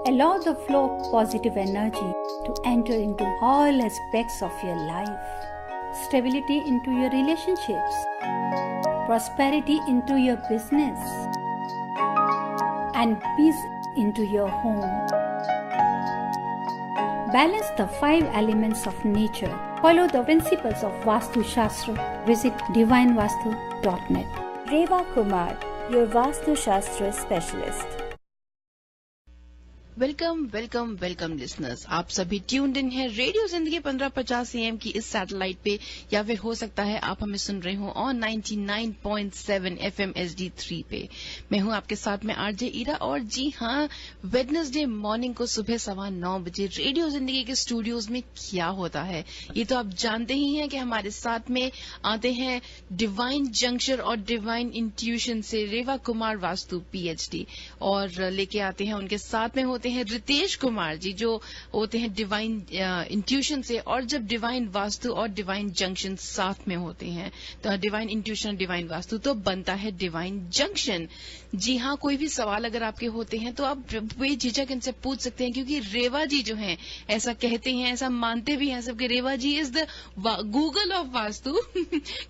Allow the flow of positive energy to enter into all aspects of your life. Stability into your relationships. Prosperity into your business. And peace into your home. Balance the 5 elements of nature. Follow the principles of Vastu Shastra. Visit divinevastu.net. Reva Kumar, your Vastu Shastra specialist. Welcome listeners, आप सभी tuned in है radio जिंदगी 1550 AM की इस satellite पे, या फिर हो सकता है आप हमें सुन रहे हो ऑन 99.7 FM HD3 पे। मैं हूं आपके साथ में आरजे ईरा, और जी हां, वेडनेसडे मॉर्निंग को सुबह 9:15 बजे रेडियो जिंदगी के स्टूडियोज में क्या होता है ये तो आप जानते ही हैं कि हमारे साथ में आते हैं डिवाइन जंक्शन और डिवाइन इंट्यूशन से रेवा कुमार वास्तु PhD, और लेके आते हैं उनके साथ में होते हैं रितेश कुमार जी, जो होते हैं डिवाइन इंट्यूशन से। और जब डिवाइन वास्तु और डिवाइन जंक्शन साथ में होते हैं तो डिवाइन इंट्यूशन डिवाइन वास्तु तो बनता है डिवाइन जंक्शन। जी हाँ, कोई भी सवाल अगर आपके होते हैं तो आप बेझिझक इनसे पूछ सकते हैं, क्योंकि रेवा जी जो हैं ऐसा कहते हैं, ऐसा मानते भी हैं सब कि Reva ji is the Google of vastu.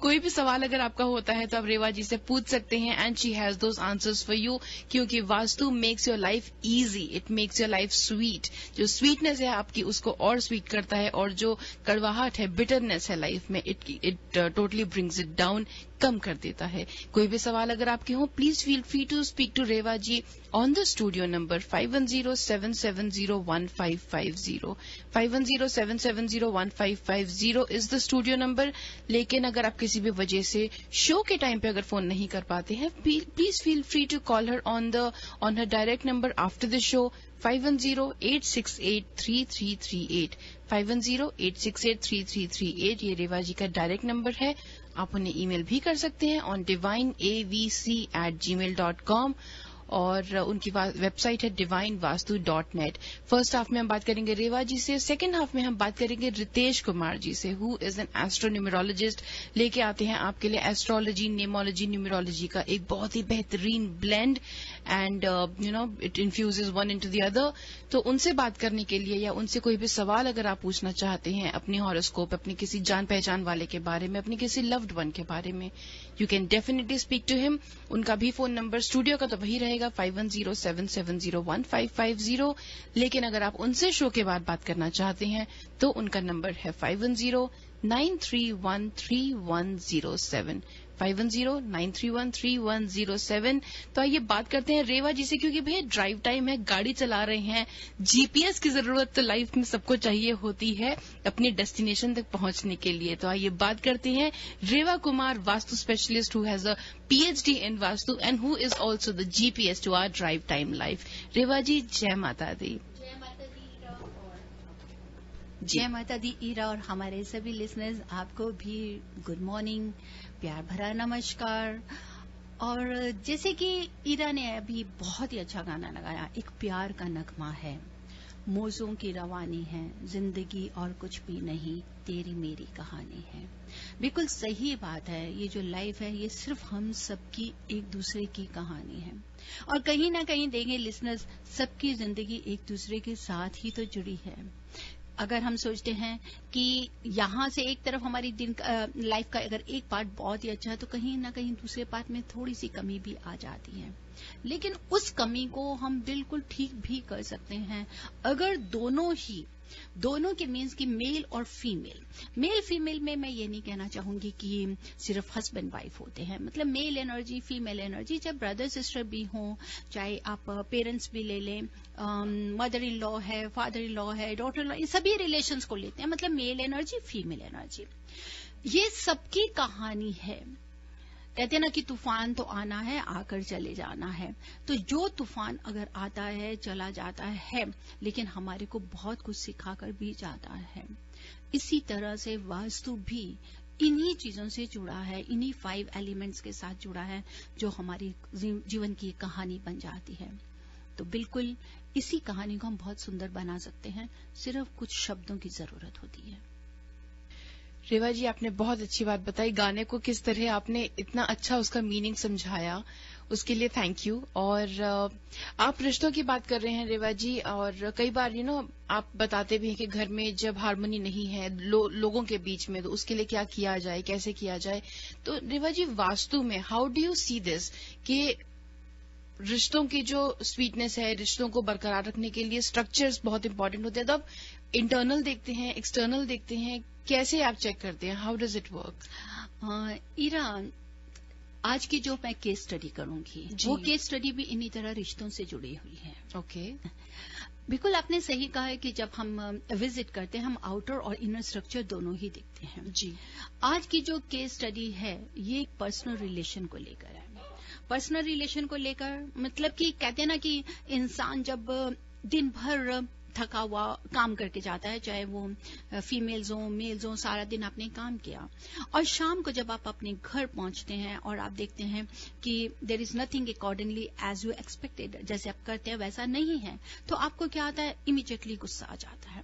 कोई भी सवाल अगर आपका होता है तो आप रेवा जी से पूछ सकते हैं, and she has those answers for you, क्योंकि vastu makes your life easy, it makes your life sweet. जो स्वीटनेस है आपकी उसको और स्वीट करता है, और जो कड़वाहट है, बिटरनेस है लाइफ में, it totally brings it down, कम कर देता है। कोई भी सवाल अगर आपके हो, please feel free to speak to Reva ji on the studio number 5107701550 5107701550 is the studio number. लेकिन अगर आप किसी भी वजह से शो के टाइम पे अगर फोन नहीं कर पाते हैं, please feel free to call her on her direct number after the show 5108683338 5108683338। ये रेवा जी का डायरेक्ट नंबर है। आप उन्हें ईमेल भी कर सकते हैं ऑन divineavc@gmail.com, और उनकी वेबसाइट है divinevastu.net। फर्स्ट हाफ में हम बात करेंगे रेवा जी से, सेकंड हाफ में हम बात करेंगे रितेश कुमार जी से, हु इज एन एस्ट्रोन्यूमरोलॉजिस्ट। लेके आते हैं आपके लिए एस्ट्रोलॉजी, न्यूमरोलॉजी, न्यूमरोलॉजी का एक बहुत ही बेहतरीन blend, and it infuses one into the other. तो उनसे बात करने के लिए, या उनसे कोई भी सवाल अगर आप पूछना चाहते हैं अपनी हॉरोस्कोप, अपने किसी जान पहचान वाले के बारे में, अपने किसी लव्ड वन के बारे में, you can definitely speak to him. उनका भी फोन नंबर स्टूडियो का तो वही रहेगा 5107701550। लेकिन अगर आप उनसे शो के बाद बात करना चाहते हैं तो उनका नंबर है 5093133107 5093133107। तो आइए बात करते हैं रेवा जी से, क्योंकि भैया ड्राइव टाइम है, गाड़ी चला रहे हैं, जीपीएस की जरूरत तो लाइफ में सबको चाहिए होती है अपने डेस्टिनेशन तक पहुंचने के लिए। तो आइए बात करते हैं Reva Kumar, vastu specialist who has a PhD in Vastu and who is also the GPS to our drive time life. रेवा जी, जय माता दी। जय माता दी ईरा, और हमारे सभी लिसनर्स आपको भी गुड मॉर्निंग, प्यार भरा नमस्कार। और जैसे कि ईरा ने अभी बहुत ही अच्छा गाना लगाया, एक प्यार का नगमा है, मौजों की रवानी है, जिंदगी और कुछ भी नहीं, तेरी मेरी कहानी है। बिल्कुल सही बात है, ये जो लाइफ है ये सिर्फ हम सबकी एक दूसरे की कहानी है, और कहीं ना कहीं देखें लिसनर्स, सबकी जिंदगी एक दूसरे के साथ ही तो जुड़ी है। अगर हम सोचते हैं कि यहां से एक तरफ हमारी लाइफ का अगर एक पार्ट बहुत ही अच्छा है, तो कहीं ना कहीं दूसरे पार्ट में थोड़ी सी कमी भी आ जाती है, लेकिन उस कमी को हम बिल्कुल ठीक भी कर सकते हैं अगर दोनों के मीन्स की मेल और मेल फीमेल में मैं ये नहीं कहना चाहूंगी कि सिर्फ हस्बैंड वाइफ होते हैं, मतलब मेल एनर्जी, फीमेल एनर्जी, चाहे ब्रदर सिस्टर भी हों, चाहे आप पेरेंट्स भी ले लें, मदर इन लॉ है, फादर इन लॉ है, डॉटर इन लॉ, इन सभी रिलेशंस को लेते हैं, मतलब मेल एनर्जी, फीमेल एनर्जी, ये सबकी कहानी है। कहते हैं ना कि तूफान तो आना है, आकर चले जाना है। तो जो तूफान अगर आता है, चला जाता है, लेकिन हमारे को बहुत कुछ सिखाकर भी जाता है। इसी तरह से वास्तु भी इन्हीं चीजों से जुड़ा है, इन्हीं 5 एलिमेंट्स के साथ जुड़ा है, जो हमारी जीवन की कहानी बन जाती है। तो बिल्कुल इसी कहानी को हम बहुत सुंदर बना सकते हैं, सिर्फ कुछ शब्दों की जरूरत होती है। रेवा जी, आपने बहुत अच्छी बात बताई, गाने को किस तरह आपने इतना अच्छा उसका मीनिंग समझाया, उसके लिए थैंक यू। और आप रिश्तों की बात कर रहे हैं रेवा जी, और कई बार आप बताते भी हैं कि घर में जब हार्मनी नहीं है लोगों के बीच में, तो उसके लिए क्या किया जाए, कैसे किया जाए। तो रेवा जी, वास्तु में how do you see this कि रिश्तों की जो स्वीटनेस है, रिश्तों को बरकरार रखने के लिए स्ट्रक्चर्स बहुत इंपॉर्टेंट होते हैं। तब इंटरनल देखते हैं, एक्सटर्नल देखते हैं, कैसे आप चेक करते हैं, how does it work? Ira, आज की जो मैं केस स्टडी करूंगी वो केस स्टडी भी इन्हीं तरह रिश्तों से जुड़ी हुई है। ओके, बिल्कुल आपने सही कहा है कि जब हम विजिट करते हैं हम आउटर और इनर स्ट्रक्चर दोनों ही देखते हैं। जी, आज की जो केस स्टडी है ये एक पर्सनल रिलेशन को लेकर है। पर्सनल रिलेशन को लेकर मतलब कि कहते हैं ना कि इंसान जब दिन भर थका हुआ काम करके जाता है, चाहे वो फीमेल्स हो मेल्स हो, सारा दिन आपने काम किया और शाम को जब आप अपने घर पहुंचते हैं और आप देखते हैं कि there is nothing accordingly as you expected, जैसे आप करते हैं वैसा नहीं है, तो आपको क्या आता है, इमीडिएटली गुस्सा आ जाता है।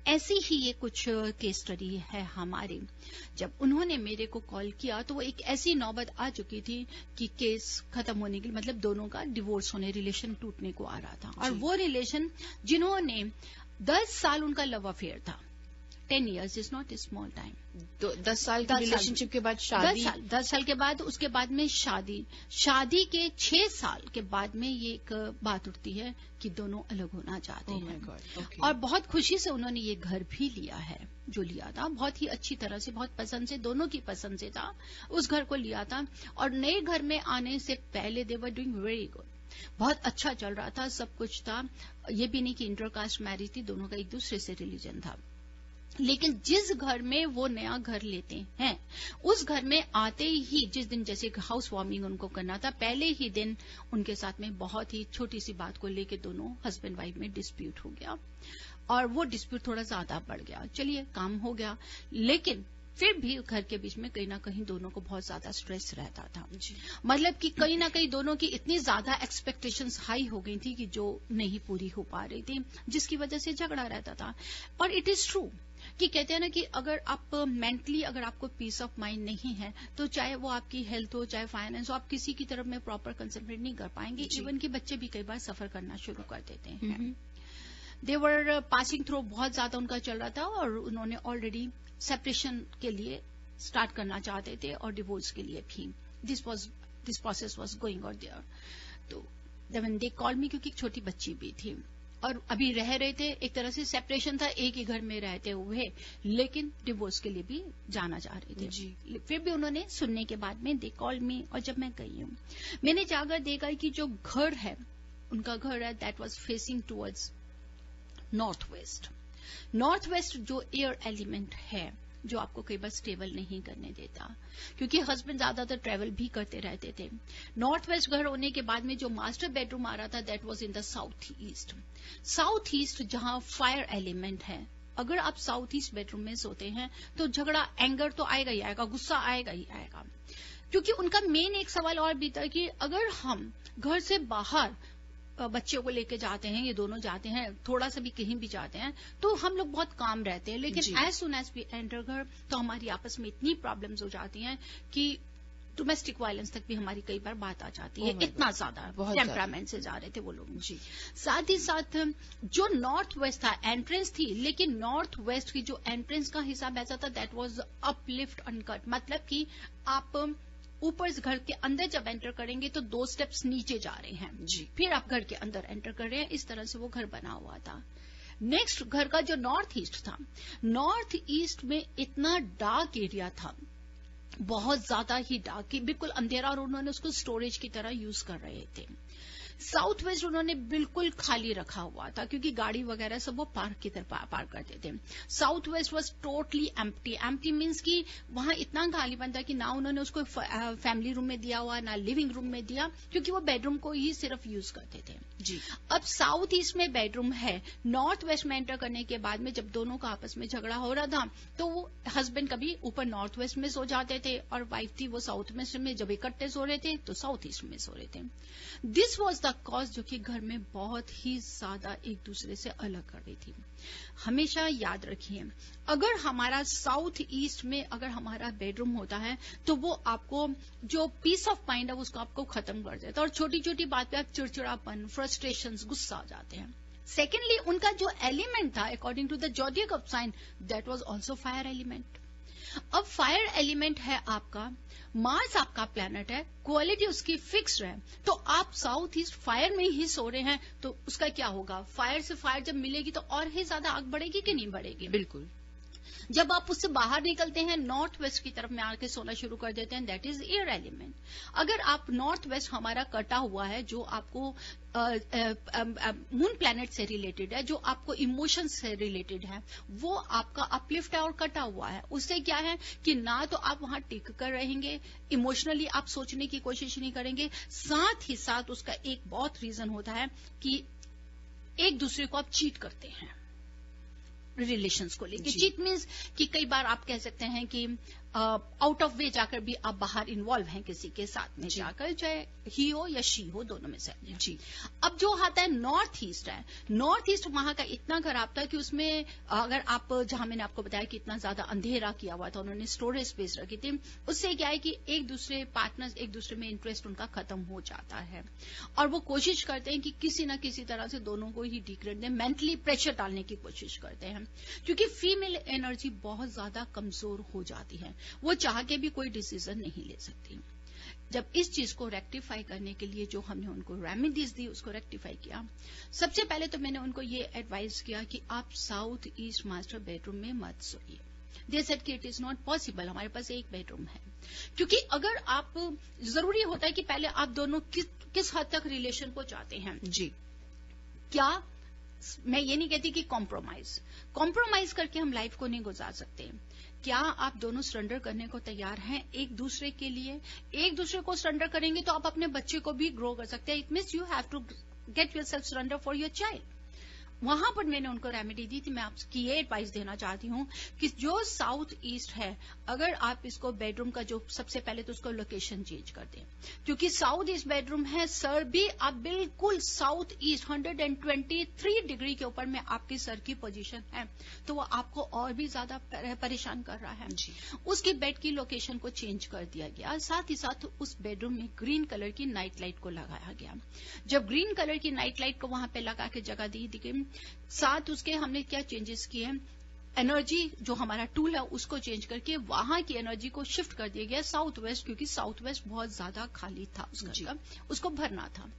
ऐसी ही ये कुछ केस स्टडी है हमारी। जब उन्होंने मेरे को कॉल किया तो वो एक ऐसी नौबत आ चुकी थी कि केस खत्म होने के मतलब दोनों का डिवोर्स होने, रिलेशन टूटने को आ रहा था। और वो रिलेशन जिन्होंने 10 साल उनका लव अफेयर था, 10 years is not a small time. तो 10 साल की रिलेशनशिप के बाद शादी, 10 साल के बाद उसके बाद में शादी के 6 साल के बाद में ये एक बात उठती है कि दोनों अलग होना चाहते हैं। okay. और बहुत खुशी से उन्होंने ये घर भी लिया है, जो लिया था बहुत ही अच्छी तरह से, बहुत पसंद से, दोनों की पसंद से था, उस घर को लिया था। और नए घर में आने से पहले दे वर डूइंग वेरी गुड, बहुत अच्छा चल रहा था, सब कुछ था। ये भी नहीं कि इंटरकास्ट मैरिज थी, दोनों का एक दूसरे से रिलीजन था। लेकिन जिस घर में वो नया घर लेते हैं उस घर में आते ही जिस दिन जैसे हाउस वार्मिंग उनको करना था, पहले ही दिन उनके साथ में बहुत ही छोटी सी बात को लेके दोनों हस्बैंड वाइफ में डिस्प्यूट हो गया और वो डिस्प्यूट थोड़ा ज्यादा बढ़ गया। चलिए काम हो गया, लेकिन फिर भी घर के बीच में कहीं ना कहीं दोनों को बहुत ज्यादा स्ट्रेस रहता था। मतलब कि कहीं ना कहीं दोनों की इतनी ज्यादा एक्सपेक्टेशंस हाई हो गई थी कि जो नहीं पूरी हो पा रही थी, जिसकी वजह से झगड़ा रहता था। और इट इज ट्रू कि कहते हैं ना कि अगर आप मेंटली अगर आपको पीस ऑफ माइंड नहीं है तो चाहे वो आपकी हेल्थ हो चाहे फाइनेंस हो, आप किसी की तरफ में प्रॉपर कंसंट्रेट नहीं कर पाएंगे। इवन कि बच्चे भी कई बार सफर करना शुरू कर देते हैं। दे वर पासिंग थ्रू, बहुत ज्यादा उनका चल रहा था और उन्होंने ऑलरेडी सेपरेशन के लिए स्टार्ट करना चाहते थे और डिवोर्स के लिए भी। This process was going on their. तो व्हेन दे कॉल मी, क्योंकि एक छोटी बच्ची भी थी और अभी रह रहे थे, एक तरह से सेपरेशन था, एक ही घर में रहते हुए, लेकिन डिवोर्स के लिए भी जाना चाह रहे थे। जी। फिर भी उन्होंने सुनने के बाद में दे कॉल मी, और जब मैं गई हूं मैंने जाकर देखा कि जो घर है उनका घर है that was facing towards north west. North west जो एयर एलिमेंट है जो आपको कई बार स्टेबल नहीं करने देता, क्योंकि हस्बैंड ज्यादातर ट्रेवल भी करते रहते थे। नॉर्थ वेस्ट घर होने के बाद में जो मास्टर बेडरूम आ रहा था that was in the south east. South east जहां फायर एलिमेंट है, अगर आप साउथ ईस्ट बेडरूम में सोते हैं तो झगड़ा, एंगर तो आएगा ही आएगा, गुस्सा आएगा ही आएगा। क्योंकि उनका मेन एक सवाल और भी था कि अगर हम घर से बाहर बच्चों को लेके जाते हैं, ये दोनों जाते हैं, थोड़ा सा भी कहीं भी जाते हैं तो हम लोग बहुत काम रहते हैं, लेकिन as soon as we enter घर तो हमारी आपस में इतनी प्रॉब्लम्स हो जाती हैं कि डोमेस्टिक वायलेंस तक भी हमारी कई बार बात आ जाती है। इतना ज्यादा टेम्परामेंट से जा रहे थे वो लोग। जी। साथ ही साथ जो नॉर्थ वेस्ट था, एंट्रेंस थी, लेकिन नॉर्थ वेस्ट की जो एंट्रेंस का हिसाब ऐसा था दैट वाज अपलिफ्ट अनकट। मतलब कि आप ऊपर घर के अंदर जब एंटर करेंगे तो 2 स्टेप्स नीचे जा रहे हैं, जी, फिर आप घर के अंदर एंटर कर रहे हैं। इस तरह से वो घर बना हुआ था। नेक्स्ट घर का जो नॉर्थ ईस्ट था, नॉर्थ ईस्ट में इतना डार्क एरिया था, बहुत ज्यादा ही डार्क, बिल्कुल अंधेरा, और उन्होंने उसको स्टोरेज की तरह यूज कर रहे थे। साउथ वेस्ट उन्होंने बिल्कुल खाली रखा हुआ था क्योंकि गाड़ी वगैरह सब वो पार्क की तरफ पार्क करते थे। South west was totally empty. Empty means कि वहां इतना खालीपन था कि ना उन्होंने उसको फैमिली रूम में दिया हुआ, ना लिविंग रूम में दिया, क्योंकि वो बेडरूम को ही सिर्फ यूज करते थे। जी। अब साउथ ईस्ट में बेडरूम है, नॉर्थ वेस्ट में एंटर करने के बाद में जब दोनों का आपस में झगड़ा हो रहा था तो वो हस्बैंड कभी ऊपर नॉर्थ वेस्ट में सो जाते थे और वाइफ थी वो साउथ वेस्ट में, जब इकट्ठे सो रहे थे तो साउथ ईस्ट में सो रहे थे। दिस वॉज द उसका कॉज जो कि घर में बहुत ही ज्यादा एक दूसरे से अलग कर रही थी। हमेशा याद रखिए, अगर हमारा साउथ ईस्ट में अगर हमारा बेडरूम होता है तो वो आपको जो पीस ऑफ माइंड है उसको आपको खत्म कर देता है और छोटी छोटी बात पे आप चिड़चिड़ापन, फ्रस्ट्रेशन, गुस्सा आ जाते हैं। सेकेंडली, उनका जो एलिमेंट था according to the zodiac of sign, that was also fire element. अब फायर एलिमेंट है आपका, मार्स आपका प्लैनेट है, क्वालिटी उसकी फिक्स्ड है, तो आप साउथ ईस्ट फायर में ही सो रहे हैं तो उसका क्या होगा? फायर से फायर जब मिलेगी तो और ही ज्यादा आग बढ़ेगी कि नहीं बढ़ेगी? बिल्कुल। जब आप उससे बाहर निकलते हैं, नॉर्थ वेस्ट की तरफ में आके सोना शुरू कर देते हैं, दैट इज एयर एलिमेंट। अगर आप नॉर्थ वेस्ट हमारा कटा हुआ है, जो आपको मून प्लैनेट से रिलेटेड है, जो आपको इमोशंस से रिलेटेड है, वो आपका अपलिफ्ट है और कटा हुआ है। उससे क्या है कि ना तो आप वहां टिक कर रहेंगे, इमोशनली आप सोचने की कोशिश नहीं करेंगे, साथ ही साथ उसका एक बहुत रीजन होता है कि एक दूसरे को आप चीट करते हैं रिलेशंस को लेके। चीट मीन्स कि कई बार आप कह सकते हैं कि आउट ऑफ वे जाकर भी आप बाहर इन्वॉल्व हैं किसी के साथ में जाकर, चाहे ही हो या शी हो, दोनों में से। जी। अब जो आता है नॉर्थ ईस्ट है, नॉर्थ ईस्ट वहां का इतना खराब था कि उसमें अगर आप, जहां मैंने आपको बताया कि इतना ज्यादा अंधेरा किया हुआ था, उन्होंने स्टोरेज स्पेस रखी थी, उससे क्या है कि एक दूसरे पार्टनर्स, एक दूसरे में इंटरेस्ट उनका खत्म हो जाता है और वो कोशिश करते हैं कि किसी ना किसी तरह से दोनों को ही डिग्रेड दें, मेंटली प्रेशर डालने की कोशिश करते हैं, क्योंकि फीमेल एनर्जी बहुत ज्यादा कमजोर हो जाती है, वो चाह के भी कोई डिसीजन नहीं ले सकती। जब इस चीज को रेक्टिफाई करने के लिए जो हमने उनको रेमेडीज दी, उसको रेक्टिफाई किया, सबसे पहले तो मैंने उनको ये एडवाइस किया कि आप साउथ ईस्ट मास्टर बेडरूम में मत सोइए। दे सेड कि इट इज नॉट पॉसिबल, हमारे पास एक बेडरूम है। क्योंकि अगर आप, जरूरी होता है कि पहले आप दोनों किस हद तक रिलेशन को चाहते हैं। जी। क्या, मैं ये नहीं कहती कि कॉम्प्रोमाइज करके हम लाइफ को नहीं गुजार सकते। क्या आप दोनों सरेंडर करने को तैयार हैं एक दूसरे के लिए? एक दूसरे को सरेंडर करेंगे तो आप अपने बच्चे को भी ग्रो कर सकते हैं। It means you have to get yourself surrender for your child. वहां पर मैंने उनको रेमेडी दी थी। मैं आपकी ये एडवाइस देना चाहती हूँ कि जो साउथ ईस्ट है, अगर आप इसको बेडरूम का जो सबसे पहले तो उसको लोकेशन चेंज कर दें, क्योंकि साउथ ईस्ट बेडरूम है, सर भी आप बिल्कुल साउथ ईस्ट 123 डिग्री के ऊपर में आपकी सर की पोजीशन है, तो वो आपको और भी ज्यादा परेशान कर रहा है। जी। उसकी बेड की लोकेशन को चेंज कर दिया गया, साथ ही साथ उस बेडरूम में ग्रीन कलर की नाइट लाइट को लगाया गया। जब ग्रीन कलर की नाइट लाइट को वहां पे लगा के जगह दी गई, साथ उसके हमने क्या चेंजेस किए, एनर्जी जो हमारा टूल है उसको चेंज करके वहां की एनर्जी को शिफ्ट कर दिया गया साउथ वेस्ट, क्योंकि साउथ वेस्ट बहुत ज्यादा खाली था उसका, उसको भरना था।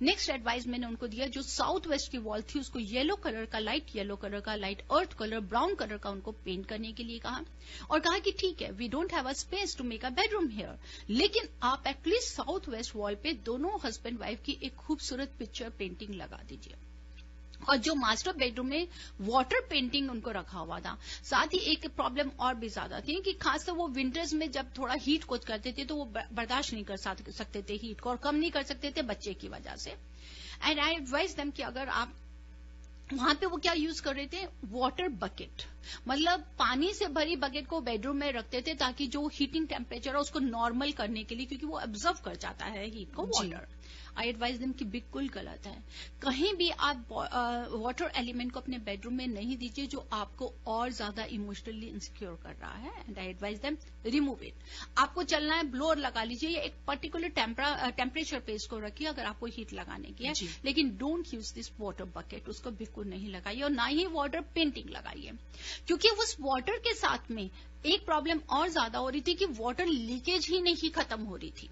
नेक्स्ट एडवाइस मैंने उनको दिया, जो साउथ वेस्ट की वॉल थी उसको येलो कलर का लाइट अर्थ कलर, ब्राउन कलर का उनको पेंट करने के लिए कहा, और कहा कि ठीक है, we don't have a space to make a bedroom here, लेकिन आप एटलीस्ट साउथ वेस्ट वॉल पे दोनों हस्बैंड वाइफ की एक खूबसूरत पिक्चर पेंटिंग लगा दीजिए। और जो मास्टर बेडरूम में वाटर पेंटिंग उनको रखा हुआ था, साथ ही एक प्रॉब्लम और भी ज्यादा थी कि खासकर वो विंटर्स में जब थोड़ा हीट को करते थे तो वो बर्दाश्त नहीं कर सकते थे हीट को, और कम नहीं कर सकते थे बच्चे की वजह से। एंड आई एडवाइज देम कि अगर आप वहां पे वो क्या यूज कर रहे थे, वाटर बकेट, मतलब पानी से भरी बकेट को बेडरूम में रखते थे ताकि जो हीटिंग टेम्परेचर है उसको नॉर्मल करने के लिए, क्योंकि वो ऑब्जर्व कर जाता है हीट को वाटर। आई एडवाइज देम कि बिल्कुल गलत है, कहीं भी आप वाटर एलिमेंट को अपने बेडरूम में नहीं दीजिए जो आपको और ज्यादा इमोशनली इंसिक्योर कर रहा है। And I advise them remove it. आपको चलना है, ब्लोअर लगा लीजिए, या एक पर्टिकुलर टेम्परेचर पे इसको रखिए अगर आपको हीट लगाने की है, लेकिन don't use this water bucket, उसको बिल्कुल नहीं लगाइए, और ना ही वाटर पेंटिंग लगाइए, क्योंकि उस वाटर के साथ में एक प्रॉब्लम और ज्यादा हो रही थी कि वाटर लीकेज ही नहीं खत्म हो रही थी,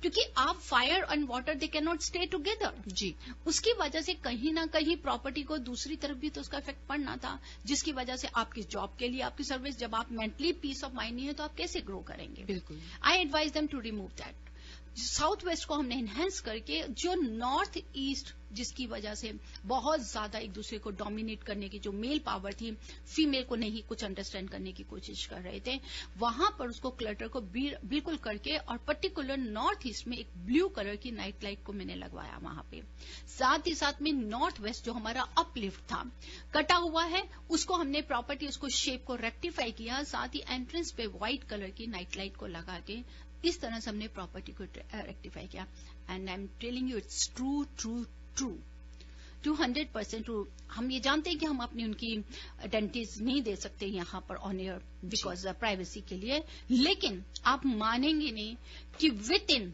क्योंकि आप fire and water they can not stay together. जी। उसकी वजह से कहीं ना कहीं प्रॉपर्टी को दूसरी तरफ भी तो उसका इफेक्ट पड़ना था, जिसकी वजह से आपकी जॉब के लिए, आपकी सर्विस, जब आप मेंटली पीस ऑफ माइंड नहीं है तो आप कैसे ग्रो करेंगे। बिल्कुल। I advise them to remove that. South west को हमने एनहेंस करके जो नॉर्थ ईस्ट, जिसकी वजह से बहुत ज्यादा एक दूसरे को डोमिनेट करने की जो मेल पावर थी, फीमेल को नहीं कुछ अंडरस्टैंड करने की कोशिश कर रहे थे, वहां पर उसको क्लटर को बिल्कुल करके, और पर्टिकुलर नॉर्थ ईस्ट में एक ब्लू कलर की नाइट लाइट को मैंने लगवाया वहां पे। साथ ही साथ में नॉर्थ वेस्ट जो हमारा अपलिफ्ट था, कटा हुआ है, उसको हमने प्रॉपर्टी, उसको शेप को रेक्टिफाई किया, साथ ही एंट्रेंस पे व्हाइट कलर की नाइट लाइट को लगा के इस तरह से हमने प्रॉपर्टी को रेक्टिफाई किया। And I am telling you it's true true true 200% true. हम ये जानते हैं कि हम अपनी उनकी आइडेंटिटीज नहीं दे सकते यहाँ पर ऑन एयर बिकॉज प्राइवेसी के लिए, लेकिन आप मानेंगे नहीं कि with in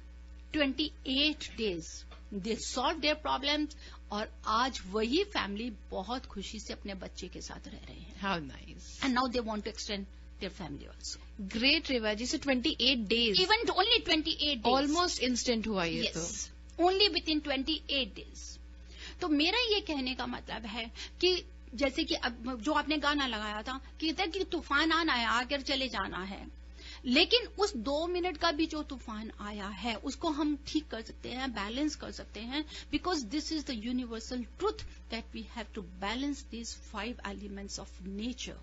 28 days they solve their problems, और आज वही फैमिली बहुत खुशी से अपने बच्चे के साथ रह रहे हैं। How nice. And now they want to extend their family also. Great Reva ji. So 28 days, even only 28 days, almost instant हुआ ये। yes, only within 28 days. तो मेरा ये कहने का मतलब है कि जैसे कि अब जो आपने गाना लगाया था कि तूफान आना है आकर चले जाना है, लेकिन उस 2 मिनट का भी जो तूफान आया है उसको हम ठीक कर सकते हैं, बैलेंस कर सकते हैं, because this is the universal truth that we have to balance this 5 elements of nature.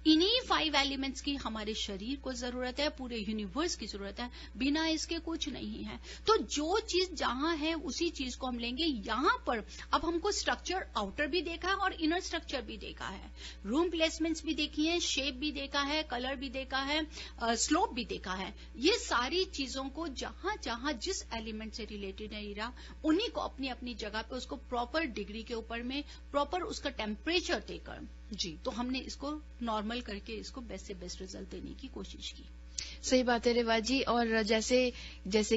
इन्हीं 5 एलिमेंट्स की हमारे शरीर को जरूरत है, पूरे यूनिवर्स की जरूरत है, बिना इसके कुछ नहीं है। तो जो चीज जहां है उसी चीज को हम लेंगे। यहां पर अब हमको स्ट्रक्चर आउटर भी देखा है और इनर स्ट्रक्चर भी देखा है, रूम प्लेसमेंट्स भी देखी है, शेप भी देखा है, कलर भी देखा है, स्लोप भी देखा है। ये सारी चीजों को जहां जहां जिस एलिमेंट से रिलेटेड है ईरा, उन्हीं को अपनी अपनी जगह पे उसको प्रॉपर डिग्री के ऊपर में प्रॉपर उसका टेम्परेचर देकर जी, तो हमने इसको नॉर्मल करके इसको बेस्ट से बेस्ट रिजल्ट देने की कोशिश की। सही बात है रेवा जी। और जैसे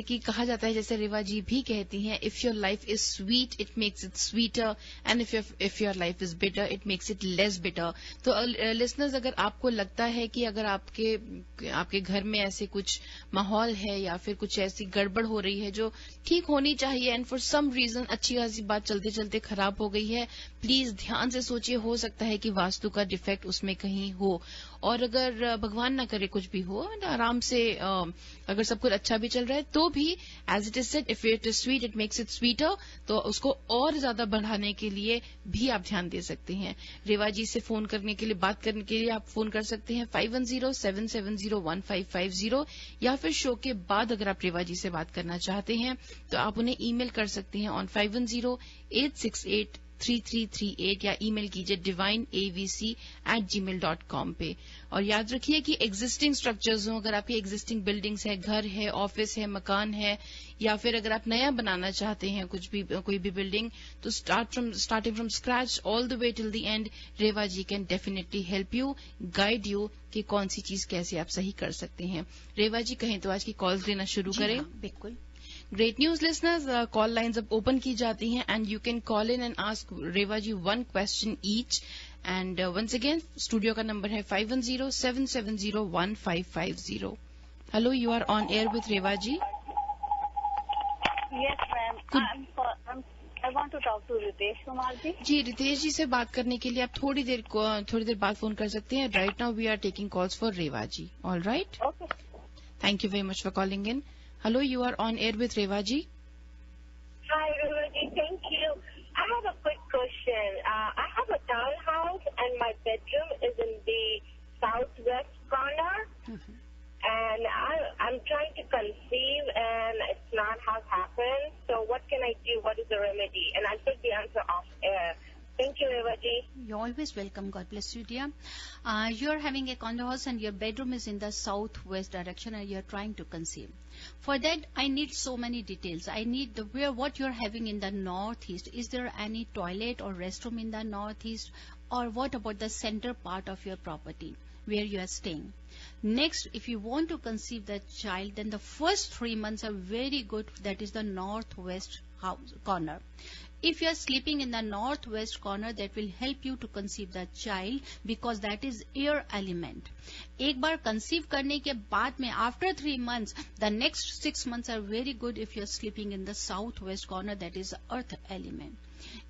कि कहा जाता है, जैसे रेवा जी भी कहती हैं, if your life is sweet it makes it sweeter, and if your life is bitter it makes it less bitter. तो लिसनर्स, अगर आपको लगता है कि अगर आपके घर में ऐसे कुछ माहौल है या फिर कुछ ऐसी गड़बड़ हो रही है जो ठीक होनी चाहिए, एंड फॉर सम रीजन अच्छी खासी बात चलते चलते खराब हो गई है, प्लीज ध्यान से सोचिए, हो सकता है कि वास्तु का डिफेक्ट उसमें कहीं हो। और अगर भगवान ना करे कुछ भी हो, आराम से अगर सब कुछ अच्छा भी चल रहा है तो भी, as it is said, if it is sweet it makes it sweeter, तो उसको और ज्यादा बढ़ाने के लिए भी आप ध्यान दे सकते हैं। रेवा जी से फोन करने के लिए, बात करने के लिए आप फोन कर सकते हैं 5107701550, या फिर शो के बाद अगर आप रेवा जी से बात करना चाहते हैं तो आप उन्हें ईमेल कर सकते हैं ऑन 5108683338, या ईमेल कीजिए divineavc@gmail.com पे। और याद रखिए कि एग्जिस्टिंग स्ट्रक्चर्स हों, अगर आपकी एग्जिस्टिंग बिल्डिंग्स है, घर है, ऑफिस है, मकान है, या फिर अगर आप नया बनाना चाहते हैं कोई भी बिल्डिंग, तो starting from scratch all the way till the end, Reva ji can definitely help you, guide you कि कौन सी चीज कैसे आप सही कर सकते हैं। रेवा जी, कहें तो आज की कॉल्स लेना शुरू करें। बिल्कुल। Great news listeners, call lines अब ओपन की जाती हैं, and you can call in and ask Reva ji 1 question each. And once again, studio का नंबर है 5107701550। Hello, you are on air with Reva ji. Yes, ma'am. I want to talk to Ritesh Kumar ji. जी, रितेश जी से बात करने के लिए आप थोड़ी देर बाद फोन कर सकते हैं। Right now we are taking calls for Reva ji. All right, Okay. Thank you very much for calling in. Hello, you are on air with Reva ji. Hi, Rudy. Thank you. I have a quick question. I have a townhouse and my bedroom is in the southwest corner. And I'm trying to conceive and it's not how it happened. So what can I do? What is the remedy? And I'll take the answer off air. Thank you, Eva ji. You're always welcome. God bless you, dear. You're having a condo house and your bedroom is in the southwest direction and you're trying to conceive. For that, I need so many details. I need what you're having in the northeast. Is there any toilet or restroom in the northeast? Or what about the center part of your property where you are staying? Next, if you want to conceive the child, then the first 3 months are very good. That is the northwest corner. If you are sleeping in the northwest corner, that will help you to conceive the child because that is air element. एक बार conceive करने के बाद में after 3 months, the next 6 months are very good if you are sleeping in the southwest corner, that is earth element.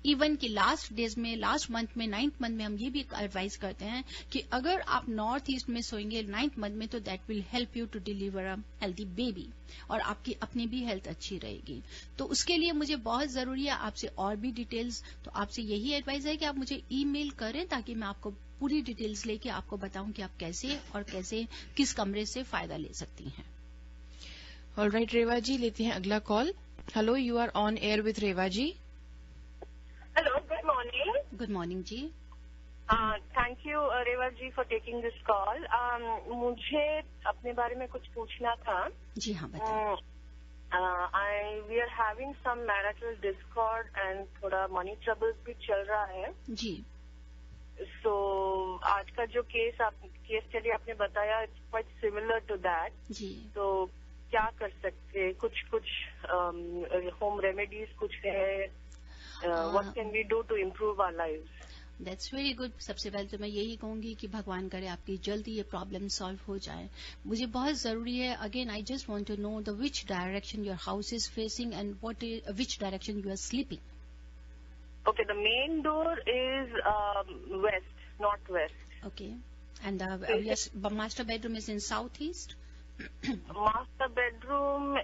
Even कि last month में 9th month में हम ये भी एडवाइस करते हैं कि अगर आप नॉर्थ ईस्ट में सोएंगे 9th मंथ में, तो that will help you to deliver a healthy baby और आपकी अपनी भी हेल्थ अच्छी रहेगी। तो उसके लिए मुझे बहुत जरूरी है आपसे और भी डिटेल्स, तो आपसे यही एडवाइस है कि आप मुझे ईमेल करें ताकि मैं आपको पूरी डिटेल्स लेके आपको बताऊं कि आप कैसे किस कमरे से फायदा ले सकती हैं। ऑलराइट रेवा जी, लेते हैं अगला call. Hello, you are on air with Reva ji. Hello, good morning. Good morning जी। Thank you Reva ji for taking this call. मुझे अपने बारे में कुछ पूछना था. जी हाँ, बताइए. We are having some marital discord and थोड़ा मनी ट्रबल्स भी चल रहा है. जी. सो आज का जो केस स्टडी आपने बताया, it's quite similar to that. जी. तो क्या कर सकते, कुछ होम रेमेडीज कुछ है, what can we do to improve our lives? That's very good. सबसे पहले तो मैं यही कहूंगी कि भगवान करे आपकी जल्दी ये प्रॉब्लम सॉल्व हो जाए. मुझे बहुत जरूरी है, again I just want to know the which direction your house is facing and which direction you are sleeping. Okay, the main door is west, northwest. Okay, and the master bedroom is in southeast. Master bedroom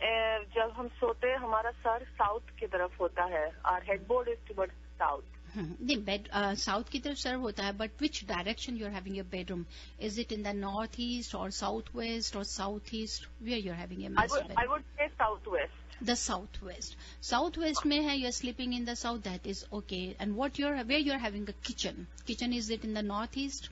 जब हम सोते हैं हमारा sir south की तरफ होता है. Our headboard is towards south. नहीं, बेड साउथ की तरफ सर होता है, but which direction you are having your bedroom? Is it in the north east or south west or south east? Where you are having your master bedroom? I would say south west. The southwest. Southwest में है, you are sleeping in the south, that is okay. And where you are having a kitchen? Kitchen, is it in the northeast?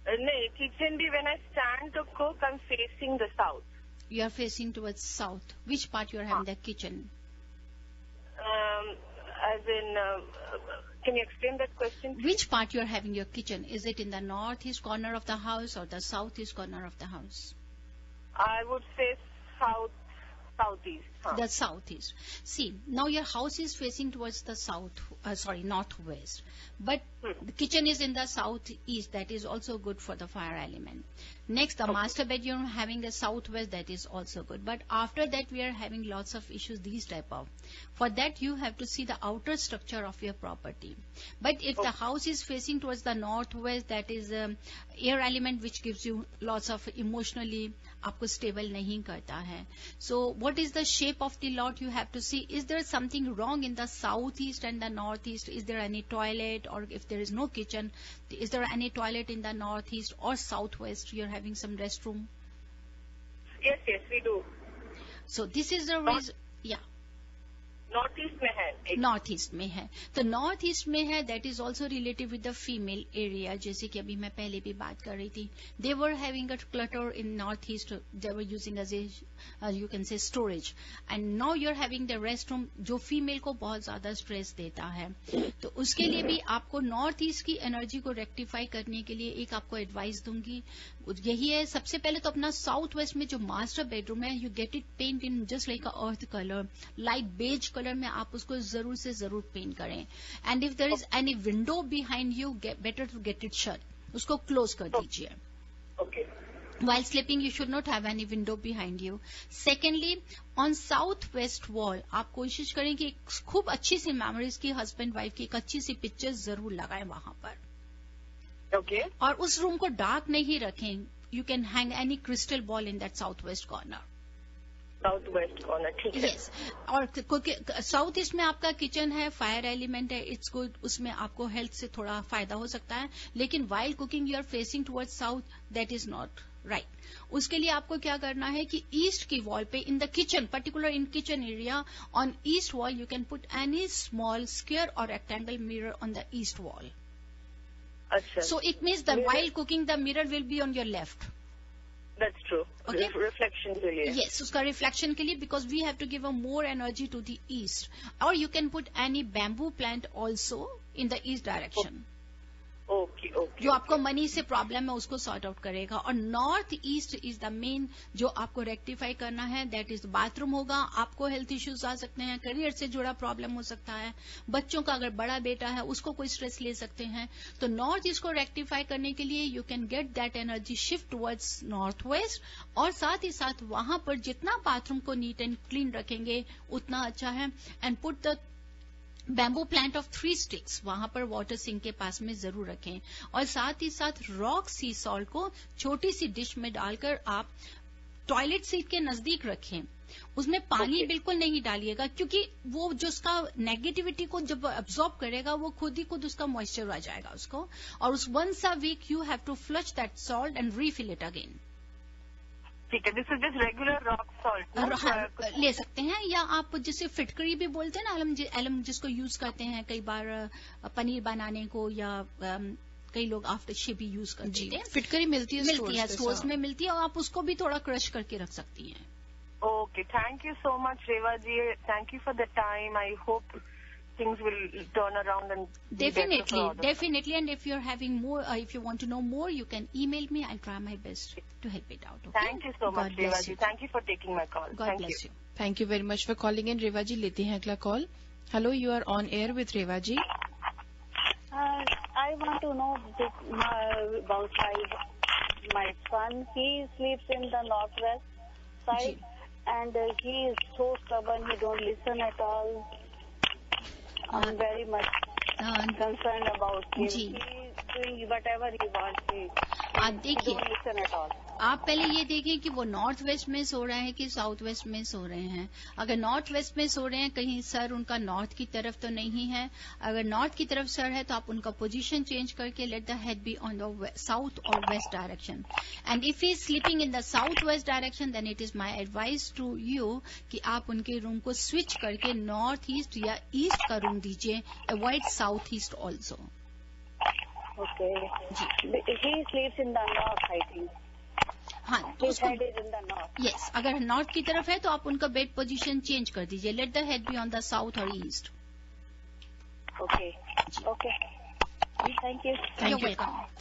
नहीं, kitchen भी when I stand to cook, I'm facing the south. You are facing towards south. Which part you are having the kitchen? As in, can you explain that question? Which part you are having your kitchen? Is it in the northeast corner of the house or the southeast corner of the house? I would say southeast. The southeast. See, now your house is facing towards the northwest. But the kitchen is in the southeast. That is also good for the fire element. Next, the master bedroom having the southwest. That is also good. But after that, we are having lots of issues. These type of. For that, you have to see the outer structure of your property. But if the house is facing towards the northwest, that is air element, which gives you lots of emotionally, आपको stable नहीं करता है. So, what is the shape of the lot? You have to see, is there something wrong in the southeast and the northeast? Is there any toilet, or if there is no kitchen, is there any toilet in the northeast or southwest? You're having some restroom? Yes, we do. So this is the reason. Yeah. North east में है. North east में है, तो north east में है, that is also related with the female area. जैसे कि अभी मैं पहले भी बात कर रही थी, they were having a clutter in north east, they were using as you can say storage, and now you are having the rest room, जो फीमेल को बहुत ज्यादा स्ट्रेस देता है. तो उसके लिए भी आपको नॉर्थ ईस्ट की एनर्जी को रेक्टिफाई करने के लिए एक आपको एडवाइस दूंगी, यही है. सबसे पहले तो अपना साउथ वेस्ट में जो मास्टर बेडरूम है, you get it paint in just like a earth colour, light beige colour में आप उसको जरूर से जरूर पेंट करें. And if there is any window behind you, better to get it shut, उसको क्लोज कर दीजिए. Okay. While sleeping, you should not have any window behind you. Secondly, on southwest wall, आप कोशिश करें कि खूब अच्छी सी मेमोरीज की, हस्बैंड वाइफ की एक अच्छी सी पिक्चर जरूर लगाएं वहां पर. ओके. और उस रूम को डार्क नहीं रखें. You can hang any crystal ball in that southwest corner. South west corner, ठीक है. यस. और साउथ ईस्ट में आपका किचन है, फायर एलिमेंट है, इट्स गुड, उसमें आपको हेल्थ से थोड़ा फायदा हो सकता है. लेकिन while cooking you are facing towards south, that is not right. उसके लिए आपको क्या करना है कि ईस्ट की वॉल पे, in the kitchen, particular in kitchen area, on east wall you can put any small square और rectangle mirror on the east wall. अच्छा. So it means that while cooking, the mirror will be on your left. That's true. Okay. Reflection के लिए. Yes, उसका reflection के लिए, because we have to give a more energy to the east. Or you can put any bamboo plant also in the east direction. Okay. जो आपको money से problem है उसको सॉर्ट आउट करेगा. और north east is the main जो आपको rectify करना है, दैट इज बाथरूम होगा. आपको हेल्थ इश्यूज आ सकते हैं, करियर से जुड़ा प्रॉब्लम हो सकता है, बच्चों का अगर बड़ा बेटा है उसको कोई स्ट्रेस ले सकते हैं. तो नॉर्थ ईस्ट को रेक्टिफाई करने के लिए you can get that energy shift towards north west. और साथ ही साथ वहां पर जितना बाथरूम को नीट एंड क्लीन रखेंगे उतना अच्छा है. And put the bamboo plant of 3 sticks वहां पर वाटर सिंक के पास में जरूर रखें. और साथ ही साथ रॉक सी सॉल्ट को छोटी सी डिश में डालकर आप टॉयलेट सीट के नजदीक रखें. उसमें पानी बिल्कुल नहीं डालिएगा, क्योंकि वो जो उसका नेगेटिविटी को जब अब्सॉर्ब करेगा वो खुद ही खुद उसका मॉइस्चर आ जाएगा उसको. और उस once a week you have to flush that salt and refill it again. ठीक है. This is just regular rock salt ले सकते हैं, या आप जिसे फिटकरी भी बोलते हैं ना, एलम जिसको यूज करते हैं कई बार पनीर बनाने को, या कई लोग आफ्टर शेव भी यूज करते हैं। फिटकरी मिलती है स्टोर्स में मिलती है, और आप उसको भी थोड़ा क्रश करके रख सकती हैं। Okay, thank you so much, Reva ji. Thank you for the time. I hope things will turn around and be better for others. Definitely. And if you're having more, if you want to know more, you can email me. I'll try my best to help it out. Okay? Thank you so much, Reva ji. Thank you for taking my call. God bless you. Thank you very much for calling in, Reva ji. लेते हैं अगला call. Hello, you are on air with Reva ji. I want to know about my son. He sleeps in the northwest side, and he is so stubborn. He don't listen at all. I'm very much concerned about him. जी। He is doing whatever he wants. He आप देखिए, don't listen at all. आप पहले ये देखिए कि वो north west में सो रहे हैं कि साउथ वेस्ट में सो रहे हैं। अगर नॉर्थ वेस्ट में सो रहे हैं, कहीं सर उनका नॉर्थ की तरफ तो नहीं है। अगर नॉर्थ की तरफ सर है तो आप उनका पोजीशन चेंज करके let the head be on the south और west direction. And if he is sleeping in the south west direction, then it is my advice to you कि आप उनके रूम को स्विच करके नॉर्थ ईस्ट या east का room दीजिए, avoid south east also. Okay. He sleeps in the north, I think. हाँ, तो His उसको head is in the north. Yes, अगर नॉर्थ की तरफ है तो आप उनका बेड पोजीशन चेंज कर दीजिए, let the head be on the south और east. Okay. Okay. Thank you.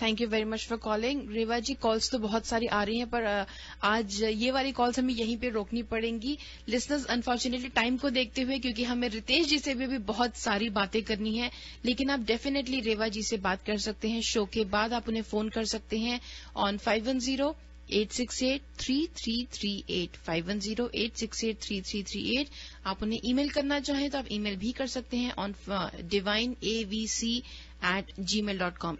Thank you very much for calling. Reva ji, calls तो बहुत सारी आ रही हैं, पर आज ये वाली कॉल्स हमें यहीं पे रोकनी पड़ेंगी। लिसनर्स, अनफॉर्चुनेटली टाइम को देखते हुए, क्योंकि हमें रितेश जी से भी बहुत सारी बातें करनी है, लेकिन आप डेफिनेटली रेवा जी से बात कर सकते हैं। शो के बाद आप उन्हें फोन कर सकते हैं ऑन 510-868-3338 510-868-3338। आप उन्हें ईमेल करना चाहें तो आप ईमेल भी कर सकते हैं on divineavc@gmail.com।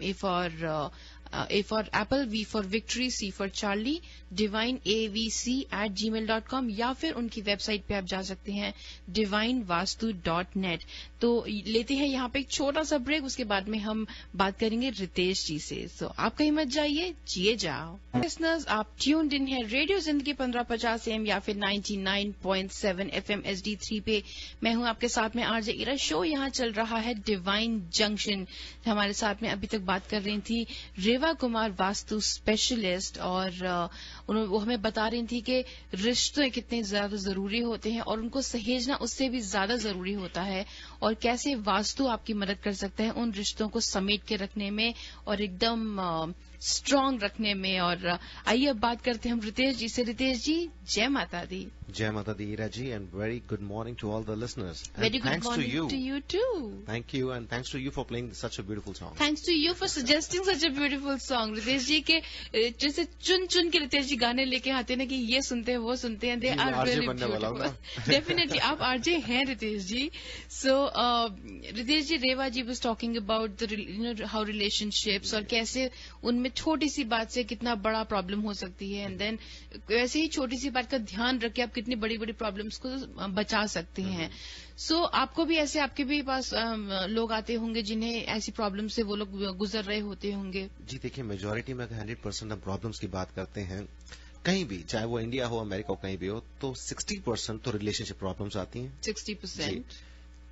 A for Apple, V for Victory, C for Charlie, divineavc@gmail.com, या फिर उनकी वेबसाइट पे आप जा सकते हैं divinevastu.net। तो लेते हैं यहाँ पे एक छोटा सा ब्रेक, उसके बाद में हम बात करेंगे रितेश जी से। सो आप कहीं मत जाइए, जिए जाओ। लिसनर्स, आप ट्यून्ड इन है रेडियो जिंदगी 1550 AM या फिर 99.7 FM HD3 पे। मैं हूँ आपके साथ में आरजे इरा। शो यहाँ चल रहा है डिवाइन जंक्शन। हमारे साथ में अभी तक बात कर रही थी रेवा कुमार, वास्तु स्पेशलिस्ट, और वो हमें बता रही थी कि रिश्ते कितने ज्यादा जरूरी होते हैं और उनको सहेजना उससे भी ज्यादा जरूरी होता है, और कैसे वास्तु आपकी मदद कर सकता है उन रिश्तों को समेट के रखने में और एकदम स्ट्रांग रखने में। और आइए अब बात करते हैं हम रितेश जी से। रितेश जी, जय माता दी। Jai Mata Di Iraji, and very good morning to all the listeners. And Very good thanks morning to you. too. Thank you, and thanks to you for playing such a beautiful song. Thanks to you for suggesting such a beautiful song. Ritesh जी के जैसे चुन चुन के रितेश जी गाने लेके आते हैं ना कि ये सुनते हैं वो सुनते हैं, they are really beautiful. Definitely आप आरजे हैं Ritesh ji. So Ritesh ji, Reva ji was talking about the how relationships और कैसे उनमें छोटी सी बात से कितना बड़ा प्रॉब्लम हो सकती है, एंड देन वैसे ही छोटी सी बात का ध्यान रख के आप कितनी बड़ी बड़ी प्रॉब्लम्स को बचा सकते हैं। सो आपको भी ऐसे, आपके भी पास लोग आते होंगे जिन्हें ऐसी प्रॉब्लम से वो लोग गुजर रहे होते होंगे। जी देखिए, मेजोरिटी में अगर 100% हम प्रॉब्लम्स की बात करते हैं, कहीं भी, चाहे वो इंडिया हो, अमेरिका हो, कहीं भी हो, तो 60% तो रिलेशनशिप प्रॉब्लम्स आती हैं। 60%।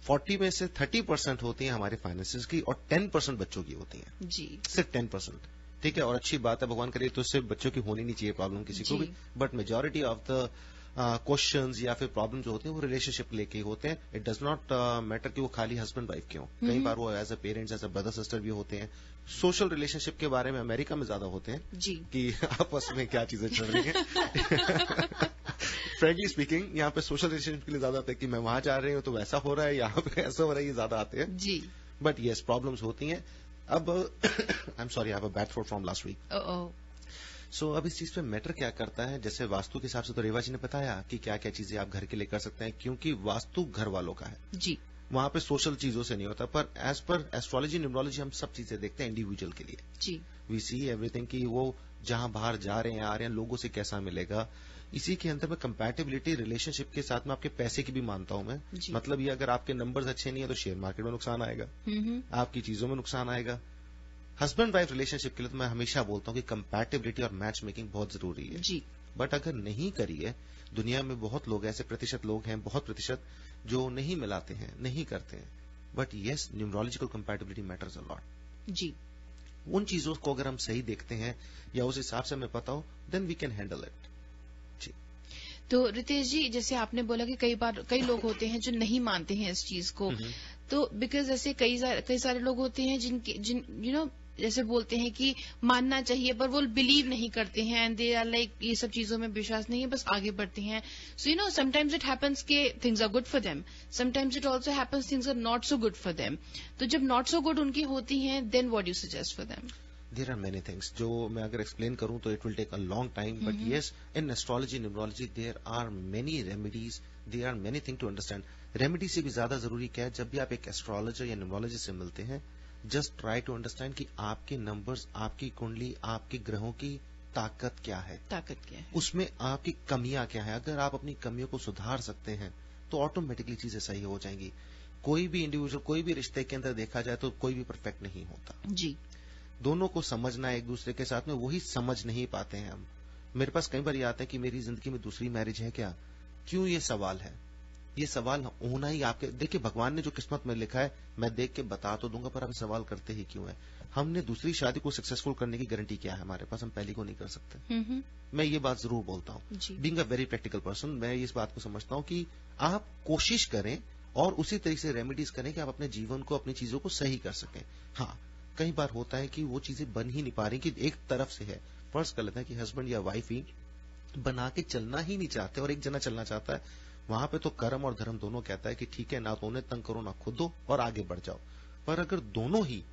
40 में से 30% होती हैं हमारे फाइनेंसेस की, और 10% बच्चों की होती हैं। जी, सिर्फ 10%। ठीक है, और अच्छी बात है, भगवान करे तो सिर्फ बच्चों की होनी नहीं चाहिए प्रॉब्लम किसी को भी, but majority of the questions या फिर प्रॉब्लम जो होते हैं वो रिलेशनशिप लेके ही होते हैं। इट डज नॉट मैटर कि वो खाली हस्बैंड वाइफ के हों, कई बार वो as a parents, as a brother sister भी होते हैं। सोशल रिलेशनशिप के बारे में अमेरिका में ज्यादा होते हैं जी, कि आपस में क्या चीजें चल रही हैं। फ्रेंकली स्पीकिंग, यहाँ पे सोशल रिलेशनशिप के लिए ज्यादा आते हैं कि मैं वहां जा रही हूँ तो वैसा हो रहा है, यहाँ पे ऐसा हो रहा है, ये ज्यादा आते हैं जी। बट येस, प्रॉब्लम्स होती हैं। अब I am sorry, I have a bad throat from last week. So अब इस चीज पे मैटर क्या करता है, जैसे वास्तु के हिसाब से तो रेवा जी ने बताया कि क्या क्या चीजें आप घर के लिए कर सकते हैं, क्योंकि वास्तु घर वालों का है जी, वहां पे सोशल चीजों से नहीं होता। पर एज पर एस्ट्रोलॉजी, न्यूमरोलॉजी, हम सब चीजें देखते हैं इंडिविजुअल के लिए। जी, वी सी एवरीथिंग कि वो जहां बाहर जा रहे हैं, आ रहे हैं, लोगों से कैसा मिलेगा। इसी के अंदर में कंपैटिबिलिटी रिलेशनशिप के साथ में आपके पैसे की भी मानता हूं मैं। मतलब ये अगर आपके नंबर्स अच्छे नहीं है तो शेयर मार्केट में नुकसान आएगा, आपकी चीजों में नुकसान आएगा। हस्बैंड वाइफ रिलेशनशिप के लिए तो मैं हमेशा बोलता हूं कि कंपैटिबिलिटी और मैच मेकिंग बहुत जरूरी है जी। बट अगर नहीं करिए, दुनिया में बहुत लोग ऐसे प्रतिशत लोग हैं, बहुत प्रतिशत जो नहीं मिलाते हैं, नहीं करते हैं। But yes, numerological compatibility matters a lot जी। उन चीजों को अगर हम सही देखते हैं या उस हिसाब से हमें पता हो, then we can handle it. तो रितेश जी, जैसे आपने बोला कि कई लोग होते हैं जो नहीं मानते हैं इस चीज को, तो बिकॉज ऐसे कई सारे लोग होते हैं जिन जैसे बोलते हैं कि मानना चाहिए पर वो बिलीव नहीं करते हैं, एंड दे आर लाइक ये सब चीजों में विश्वास नहीं है, बस आगे बढ़ते हैं। सो समटाइम्स इट हैपेंस के things are good for them, sometimes it also happens things are not so good for them. तो जब नॉट सो गुड उनकी होती हैं, then what you suggest for them? There are many things जो मैं अगर explain करूं तो it will take a long time, but yes, in astrology numerology there are many remedies, there are many thing to understand. Remedy से भी ज्यादा जरूरी क्या है, जब भी आप एक एस्ट्रोलॉजर या न्यूमरोलॉजिस्ट से मिलते हैं, जस्ट ट्राई टू अंडरस्टैंड कि आपके नंबर्स, आपकी कुंडली, आपके ग्रहों की ताकत क्या है, उसमें आपकी कमियां क्या है। अगर आप अपनी कमियों को सुधार सकते हैं तो ऑटोमेटिकली चीजें सही हो जाएंगी। कोई भी इंडिविजुअल, कोई भी रिश्ते के अंदर देखा जाए तो कोई भी परफेक्ट नहीं होता जी। दोनों को समझना एक दूसरे के साथ में, वही समझ नहीं पाते हैं हम। मेरे पास कई बार ये आता है कि मेरी जिंदगी में दूसरी मैरिज है क्या, क्यों ये सवाल है। ये सवाल होना ही आपके, देखिए भगवान ने जो किस्मत में लिखा है मैं देख के बता तो दूंगा, पर आप सवाल करते ही क्यों है। हमने दूसरी शादी को सक्सेसफुल करने की गारंटी क्या है हमारे पास, हम पहली को नहीं कर सकते। मैं ये बात जरूर बोलता हूँ, being a very practical person, मैं इस बात को समझता हूँ कि आप कोशिश करें और उसी तरीके से रेमेडीज करें कि आप अपने जीवन को, अपनी चीजों को सही कर सकें। हाँ, कई बार होता है कि वो चीजें बन ही नहीं पा रही, कि एक तरफ से है। फर्ज कर लेते हैं कि हस्बैंड या वाइफ ही बना के चलना ही नहीं चाहते और एक जना चलना चाहता है, वहां पे तो कर्म और धर्म दोनों कहता है कि ठीक है, ना तो उन्हें तंग करो ना खुद दो और आगे बढ़ जाओ। पर अगर दोनों ही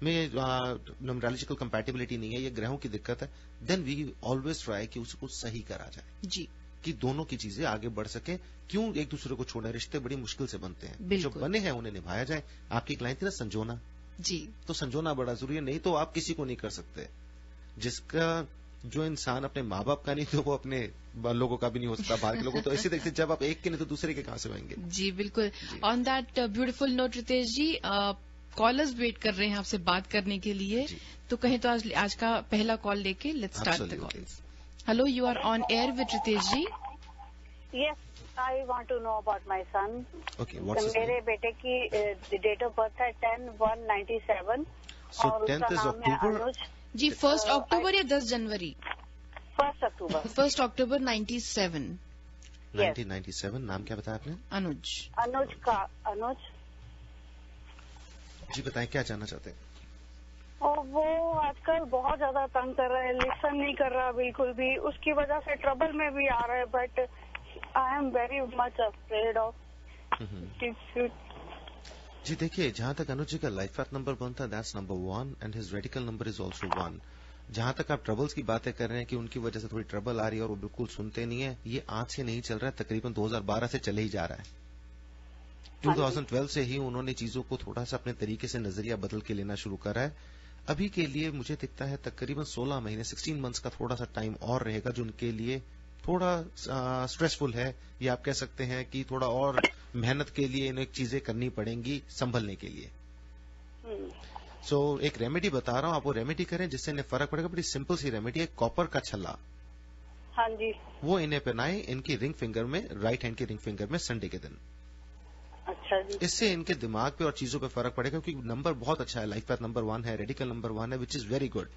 में न्यूमरोलॉजिकल कंपैटिबिलिटी नहीं है, ये ग्रहों की दिक्कत है, देन वी ऑलवेज ट्राई कि उसको सही करा जाए जी, कि दोनों की चीजें आगे बढ़ सके। क्यों एक दूसरे को छोड़े, रिश्ते बड़ी मुश्किल से बनते हैं, जो बने हैं उन्हें निभाया जाए। आपकी क्लाइंट थी ना संजोना जी, तो संजोना बड़ा जरूरी है, नहीं तो आप किसी को नहीं कर सकते। जिसका जो इंसान अपने माँ बाप का नहीं तो वो अपने लोगों का भी नहीं हो सकता, बाहर के लोगों। तो इसी तरीके से जब आप एक के नहीं तो दूसरे के कहां से होंगे। जी बिल्कुल। On that beautiful note Ritesh ji, callers wait कर रहे हैं आपसे बात करने के लिए, तो कहें तो आज का पहला कॉल लेके let's start the calls. Hello, you are on air with Ritesh ji. Yes, I want to know about my son. Okay, what's his name? मेरे बेटे की डेट ऑफ बर्थ है 10/1/97 और उसका नाम है अनुज जी। 1 अक्टूबर या 10 जनवरी? 1 अक्टूबर। 1 अक्टूबर 97। 1997। नाम क्या बताया आपने? अनुज। जी बताएं, क्या जानना चाहते हैं? और वो आजकल बहुत ज्यादा तंग कर रहा है, लिसन नहीं कर रहा बिल्कुल भी, उसकी वजह से ट्रबल में भी आ रहा है, but I am very much afraid of. जी देखिए, जहां तक अनुज जी का लाइफ पाथ नंबर बनता है, that's number 1 and his radical number is also 1। जहां तक आप ट्रबल्स की बातें कर रहे हैं कि उनकी वजह से थोड़ी ट्रबल आ रही है और वो बिल्कुल सुनते नहीं है, ये आज से नहीं चल रहा है, तकरीबन 2012 से चले ही जा रहा है। 2012 से ही उन्होंने चीजों को थोड़ा सा अपने तरीके से नजरिया बदल के लेना शुरू करा है। अभी के लिए मुझे दिखता है तकरीबन 16 महीने 16 मंथ्स का थोड़ा सा टाइम और रहेगा, जो उनके लिए थोड़ा स्ट्रेसफुल है, या आप कह सकते हैं कि थोड़ा और मेहनत के लिए इन्हें चीजें करनी पड़ेंगी संभलने के लिए। सो एक रेमेडी बता रहा हूँ, आप वो रेमेडी करें जिससे इन्हें फर्क पड़ेगा। बड़ी सिंपल सी रेमेडी है, कॉपर का छल्ला। हाँ जी। वो इन्हें पहनाए इनकी रिंग फिंगर में, राइट हैंड की रिंग फिंगर में, संडे के दिन। अच्छा जी। इससे इनके दिमाग पे और चीजों पे फर्क पड़ेगा, क्योंकि नंबर बहुत अच्छा है, लाइफ पाथ नंबर 1 है, रेडिकल नंबर 1 है, विच इज वेरी गुड।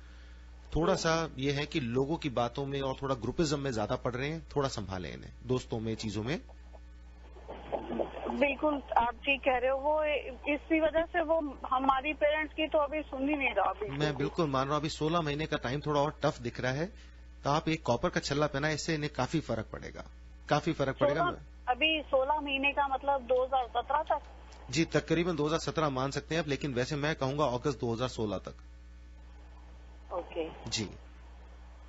थोड़ा सा ये है कि लोगों की बातों में और थोड़ा ग्रुपिज्म में ज्यादा पड़ रहे हैं, थोड़ा संभालें इन्हें, दोस्तों में, चीजों में। बिल्कुल आप ठीक कह रहे हो, वो इसी वजह से वो हमारी पेरेंट्स की तो अभी सुन ही नहीं रहा। मैं बिल्कुल मान रहा हूँ, अभी 16 महीने का टाइम थोड़ा और टफ दिख रहा है, तो आप एक कॉपर का छल्ला पहना, इससे इन्हें काफी फर्क पड़ेगा, काफी फर्क पड़ेगा। अभी 16 महीने का मतलब 2017 तक? जी तकरीबन 2017 मान सकते हैं आप, लेकिन वैसे मैं कहूंगा अगस्त 2016 तक। ओके जी।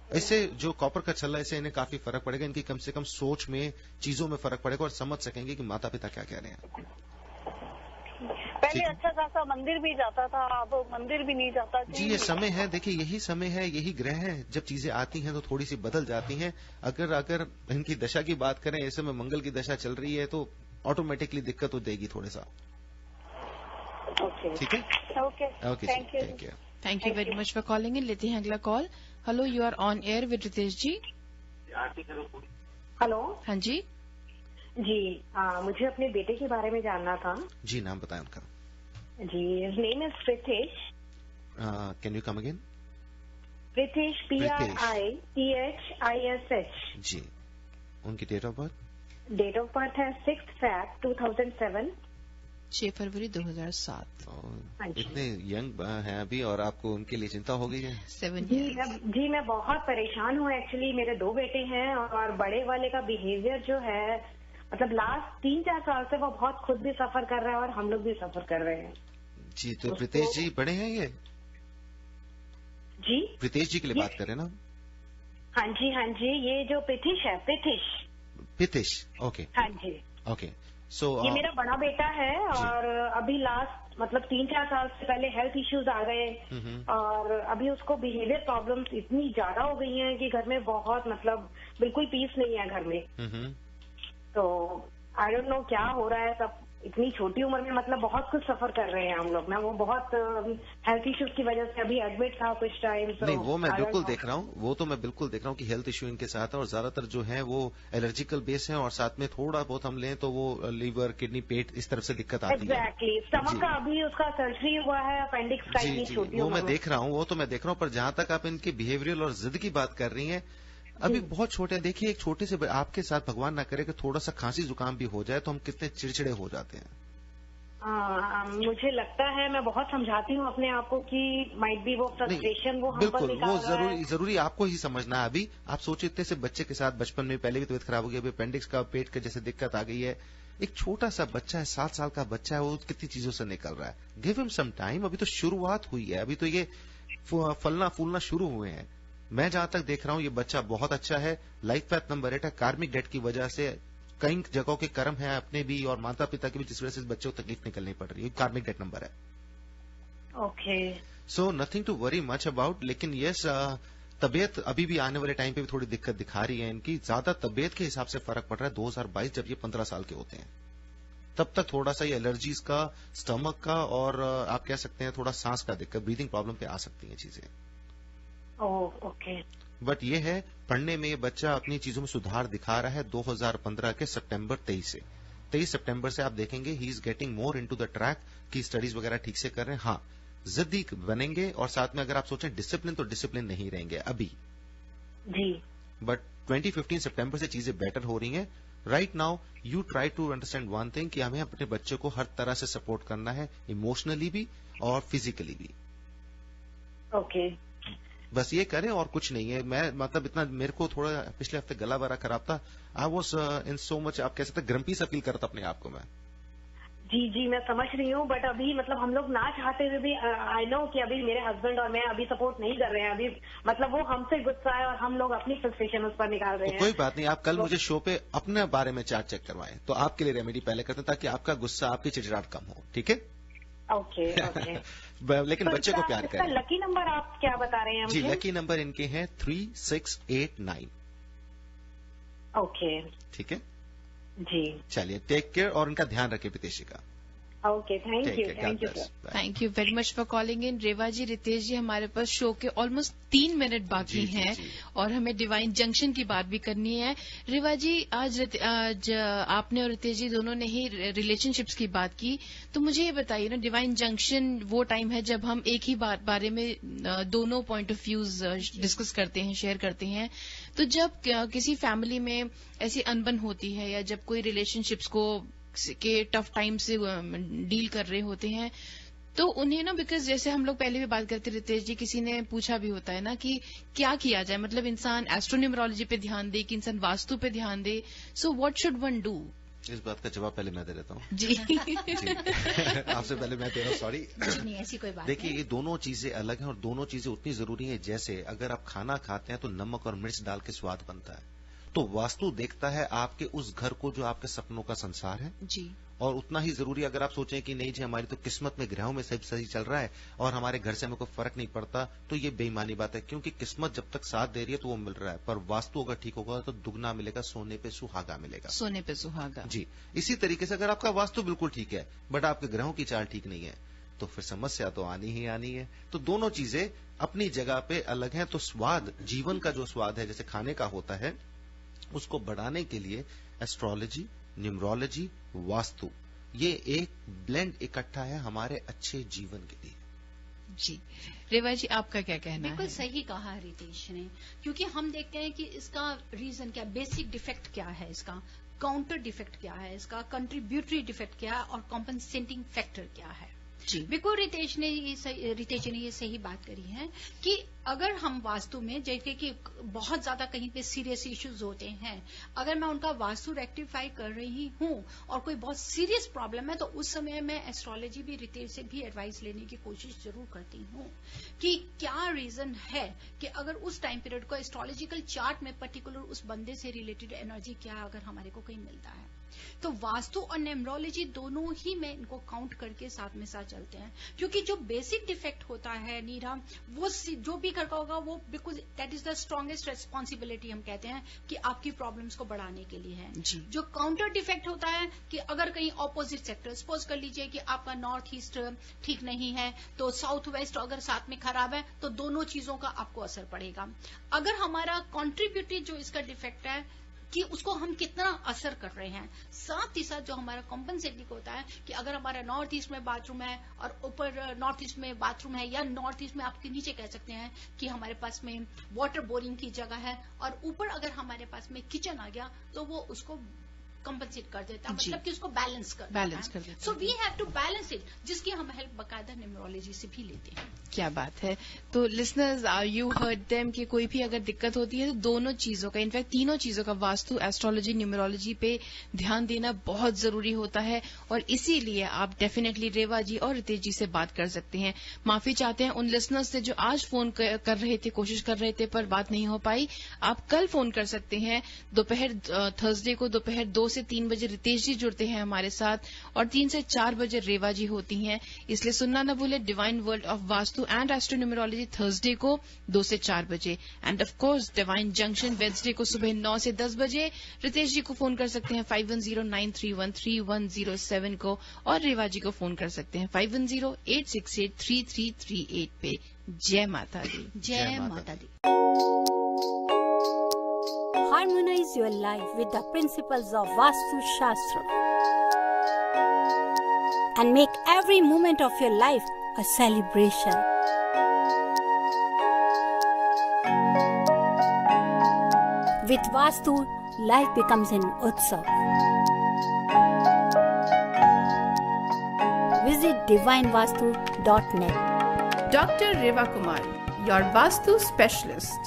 इससे जो कॉपर का छल्ला, इससे इन्हें काफी फर्क पड़ेगा, इनकी कम से कम सोच में, चीजों में फर्क पड़ेगा और समझ सकेंगे कि माता पिता क्या कह रहे हैं। पहले अच्छा खासा मंदिर भी जाता था, अब मंदिर भी नहीं जाता। जी ये समय है, देखिए यही समय है, यही ग्रह है, जब चीजें आती हैं तो थोड़ी सी बदल जाती हैं। अगर इनकी दशा की बात करें, इस समय मंगल की दशा चल रही है, तो ऑटोमेटिकली दिक्कत हो देगी थोड़ा सा। ठीक है, okay, thank you very much for calling in. लेते हैं अगला call. Hello, you are on air with Ritesh ji. Hello. हाँ जी। जी मुझे अपने बेटे के बारे में जानना था। जी नाम बताएं उनका। जी, his name is Ritesh can you come again? Pritish, PRITHISH। जी। उनकी date of birth? Date of birth है 6 Feb 2007। 6 फरवरी 2007। इतने यंग हैं अभी और आपको उनके लिए चिंता हो गई है? 7 जी, मैं बहुत परेशान हूँ एक्चुअली। मेरे 2 बेटे हैं और बड़े वाले का बिहेवियर जो है, मतलब लास्ट 3-4 साल से वो बहुत खुद भी सफर कर रहा है और हम लोग भी सफर कर रहे हैं। जी, तो प्रीतेश जी बड़े हैं ये? जी, प्रीतेश जी के लिए बात कर रहे हैं ना? हाँ जी, ये जो प्रीतिश है, प्रीतिश, ओके। हाँ जी, ओके। सो ये मेरा बड़ा बेटा है और अभी लास्ट मतलब 3-4 साल से पहले हेल्थ इश्यूज आ गए और अभी उसको बिहेवियर प्रॉब्लम्स इतनी ज्यादा हो गई हैं कि घर में बहुत मतलब बिल्कुल पीस नहीं है घर में। तो आई डोंट नो क्या हो रहा है। सब इतनी छोटी उम्र में मतलब बहुत कुछ सफर कर रहे हैं हम लोग ना। वो बहुत हेल्थ इश्यूज की वजह से अभी एडमिट था कुछ टाइम। नहीं, वो मैं बिल्कुल देख रहा हूँ, वो तो मैं बिल्कुल देख रहा हूँ कि हेल्थ इश्यू इनके साथ है और ज्यादातर जो है वो एलर्जिकल बेस है और साथ में थोड़ा बहुत हम लें तो वो लीवर, किडनी, पेट इस तरफ से दिक्कत आती है। एग्जैक्टली, स्टमक का अभी उसका सर्जरी हुआ है, अपेंडिक्स का इतनी छोटी वो मैं देख रहा हूँ, वो तो मैं देख रहा हूँ। पर जहां तक आप इनके बिहेवियरल और जिद की बात कर रही हैं, अभी बहुत छोटे हैं। देखिए, एक छोटे से आपके साथ भगवान ना करे कि थोड़ा सा खांसी जुकाम भी हो जाए तो हम कितने चिड़चिड़े हो जाते हैं। मुझे लगता है, मैं बहुत समझाती हूँ अपने आप को कि माइट बी वो फ्रस्ट्रेशन वो हम पर निकाल रहा है। जरूरी आपको ही समझना है। अभी आप सोचिए, इतने से बच्चे के साथ बचपन में पहले भी तबीयत खराब हो गई, अभी अपेंडिक्स का, पेट का जैसे दिक्कत आ गई है। एक छोटा सा बच्चा है, 7 साल का बच्चा है, वो कितनी चीजों से निकल रहा है। Give him some time. अभी तो शुरुआत हुई है, अभी तो ये फलना फूलना शुरू हुए हैं। मैं जहां तक देख रहा हूं ये बच्चा बहुत अच्छा है। लाइफ पैथ नंबर 8 है। कार्मिक डेट की वजह से कई जगहों के कर्म है अपने भी और माता पिता की भी, जिस वजह से इस बच्चे को तकलीफ निकलनी पड़ रही है। कार्मिक डेट नंबर है। Okay, so nothing to worry much about. लेकिन यस, तबीयत अभी भी आने वाले टाइम पे भी थोड़ी दिक्कत दिखा रही है इनकी। ज्यादा तबीयत के हिसाब से फर्क पड़ रहा है 2022, जब ये 15 साल के होते हैं तब तक थोड़ा सा ये एलर्जीज का, स्टमक का और आप कह सकते हैं थोड़ा सांस का दिक्कत, ब्रीदिंग प्रॉब्लम पे आ सकती है चीजें। ओके। बट ये है, पढ़ने में ये बच्चा अपनी चीजों में सुधार दिखा रहा है 2015 के सितंबर 23 से। 23 सितंबर से आप देखेंगे he is getting more into the track की स्टडीज वगैरह ठीक से कर रहे हैं। हाँ, जिद्दी बनेंगे और साथ में अगर आप सोचें डिसिप्लिन, तो डिसिप्लिन नहीं रहेंगे अभी जी। बट 2015 सितंबर से चीजें बेटर हो रही हैं। Right now you try to understand one thing कि हमें अपने बच्चे को हर तरह से सपोर्ट करना है, इमोशनली भी और फिजिकली भी। ओके, बस ये करें और कुछ नहीं है। मैं मतलब इतना, मेरे को थोड़ा पिछले हफ्ते गला वगैरह खराब था। I was in so much, आप कह सकते हैं ग्रम्पी सा फील करता अपने आप को मैं। जी, मैं समझ रही हूँ। बट अभी मतलब हम लोग ना चाहते हुए भी आई नो कि अभी मेरे हस्बैंड और मैं अभी सपोर्ट नहीं कर रहे हैं। अभी मतलब वो हमसे गुस्सा है और हम लोग अपनी फ्रस्ट्रेशन उस पर निकाल रहे हैं। कोई बात नहीं, आप कल मुझे शो पे अपने बारे में चार्ट चेक करवाएं तो आपके लिए रेमेडी पहले करते हैं, ताकि आपका गुस्सा, आपकी चिड़चिड़ाहट कम हो। ठीक है? ओके। लेकिन बच्चे को प्यार करें। लकी नंबर आप क्या बता रहे हैं? जी, लकी नंबर इनके हैं 3689। ओके, ठीक है जी। चलिए, टेक केयर और उनका ध्यान रखें प्रीतेश का। Okay, thank you sir. Thank you very much for calling in. Reva ji, Ritesh ji, हमारे पास शो के ऑलमोस्ट 3 मिनट बाकी हैं और हमें डिवाइन जंक्शन की बात भी करनी है। रेवा जी, आज आपने और रितेश जी दोनों ने ही रिलेशनशिप्स की बात की, तो मुझे ये बताइए ना, डिवाइन जंक्शन वो टाइम है जब हम एक ही बारे में दोनों पॉइंट ऑफ व्यूज डिस्कस करते हैं, शेयर करते हैं। तो जब किसी फैमिली में ऐसी अनबन होती है या जब कोई रिलेशनशिप्स को के टफ टाइम से डील कर रहे होते हैं, तो उन्हें ना, बिकॉज जैसे हम लोग पहले भी बात करते रितेश जी, किसी ने पूछा भी होता है ना कि क्या किया जाए, मतलब इंसान एस्ट्रोन्यूमरोलॉजी पे ध्यान दे कि इंसान वास्तु पे ध्यान दे। So what should one do? इस बात का जवाब पहले मैं दे देता हूँ। जी, आपसे पहले मैं दे रहा हूँ, सॉरी। नहीं, ऐसी कोई बात देखिए, ये दोनों चीजें अलग हैं और दोनों चीजें उतनी जरूरी हैं। जैसे अगर आप खाना खाते हैं तो नमक और मिर्च डाल के स्वाद बनता है, तो वास्तु देखता है आपके उस घर को जो आपके सपनों का संसार है जी। और उतना ही जरूरी, अगर आप सोचें कि नहीं जी हमारी तो किस्मत में ग्रहों में सब सही चल रहा है और हमारे घर से हमें कोई फर्क नहीं पड़ता, तो ये बेईमानी बात है। क्योंकि किस्मत जब तक साथ दे रही है तो वो मिल रहा है, पर वास्तु अगर ठीक होगा तो दुगना मिलेगा, सोने पे सुहागा मिलेगा। सोने पे सुहागा। जी, इसी तरीके से अगर आपका वास्तु बिल्कुल ठीक है बट आपके ग्रहों की चाल ठीक नहीं है, तो फिर समस्या तो आनी ही आनी है। तो दोनों चीजें अपनी जगह पे अलग हैं। तो स्वाद, जीवन का जो स्वाद है, जैसे खाने का होता है, उसको बढ़ाने के लिए एस्ट्रोलॉजी, न्यूमरोलॉजी, वास्तु, ये एक ब्लेंड इकट्ठा है हमारे अच्छे जीवन के लिए। जी, रेवा जी आपका क्या कहना है? बिल्कुल सही कहा रितेश ने, क्योंकि हम देखते हैं कि इसका रीजन क्या, बेसिक डिफेक्ट क्या है, इसका काउंटर डिफेक्ट क्या है, इसका कंट्रीब्यूटरी डिफेक्ट क्या है और कॉम्पनसेटिंग फैक्टर क्या है। बिल्कुल रितेश जी ने ये सही बात करी है कि अगर हम वास्तु में जैसे कि बहुत ज्यादा कहीं पे सीरियस इश्यूज होते हैं, अगर मैं उनका वास्तु रेक्टिफाई कर रही हूं और कोई बहुत सीरियस प्रॉब्लम है, तो उस समय मैं एस्ट्रोलॉजी भी रितेश से भी एडवाइस लेने की कोशिश जरूर करती हूं कि क्या रीजन है कि अगर उस टाइम पीरियड को एस्ट्रोलॉजिकल चार्ट में पर्टिकुलर उस बंदे से रिलेटेड एनर्जी क्या अगर हमारे को कहीं मिलता है, तो वास्तु और न्यूमरोलॉजी दोनों ही में इनको काउंट करके साथ में साथ चलते हैं। क्योंकि जो बेसिक डिफेक्ट होता है नीरा, वो जो भी करता होगा वो बिल्कुल that is the strongest responsibility हम कहते हैं कि आपकी प्रॉब्लम्स को बढ़ाने के लिए है। जो काउंटर डिफेक्ट होता है कि अगर कहीं ऑपोजिट सेक्टर, सपोज कर लीजिए कि आपका नॉर्थ ईस्ट ठीक नहीं है तो साउथ वेस्ट अगर साथ में खराब है, तो दोनों चीजों का आपको असर पड़ेगा। अगर हमारा कॉन्ट्रीब्यूटिव जो इसका डिफेक्ट है कि उसको हम कितना असर कर रहे हैं, साथ ही साथ जो हमारा कॉम्पनसेटिंग होता है कि अगर हमारा नॉर्थ ईस्ट में बाथरूम है और ऊपर नॉर्थ ईस्ट में बाथरूम है, या नॉर्थ ईस्ट में आपके नीचे कह सकते हैं कि हमारे पास में वाटर बोरिंग की जगह है और ऊपर अगर हमारे पास में किचन आ गया, तो वो उसको कंपनसेट कर देता है, मतलब कि उसको बैलेंस कर देता है। So we have to balance it, जिसकी हम हेल्प बकायदा न्यूमरोलॉजी से भी लेते हैं। क्या बात है। तो लिसनर्स, यू हर्ड देम कि कोई भी अगर दिक्कत होती है तो दोनों चीजों का, इनफैक्ट तीनों चीजों का, वास्तु, एस्ट्रोलॉजी, न्यूमरोलॉजी पे ध्यान देना बहुत जरूरी होता है। और इसीलिए आप डेफिनेटली रेवा जी और रितेश जी से बात कर सकते हैं। माफी चाहते हैं उन लिसनर्स से जो आज फोन कर रहे थे, कोशिश कर रहे थे पर बात नहीं हो पाई। आप कल फोन कर सकते हैं दोपहर, थर्सडे को दोपहर 2 से 3 बजे रितेश जी जुड़ते हैं हमारे साथ और 3 से 4 बजे रेवा जी होती हैं। इसलिए सुनना न भूले divine world of vastu and astronumerology Thursday को 2 से 4 बजे, and of course divine junction Wednesday को सुबह 9 से 10 बजे। रितेश जी को फोन कर सकते हैं 5109313107 को, और रेवा जी को फोन कर सकते हैं 5108683338 पे। जय माता दी। जय माता दी। Harmonize your life with the principles of Vastu Shastra and make every moment of your life a celebration. With Vastu, life becomes an utsav. Visit divinevastu.net. Dr. Reva Kumar, your Vastu specialist.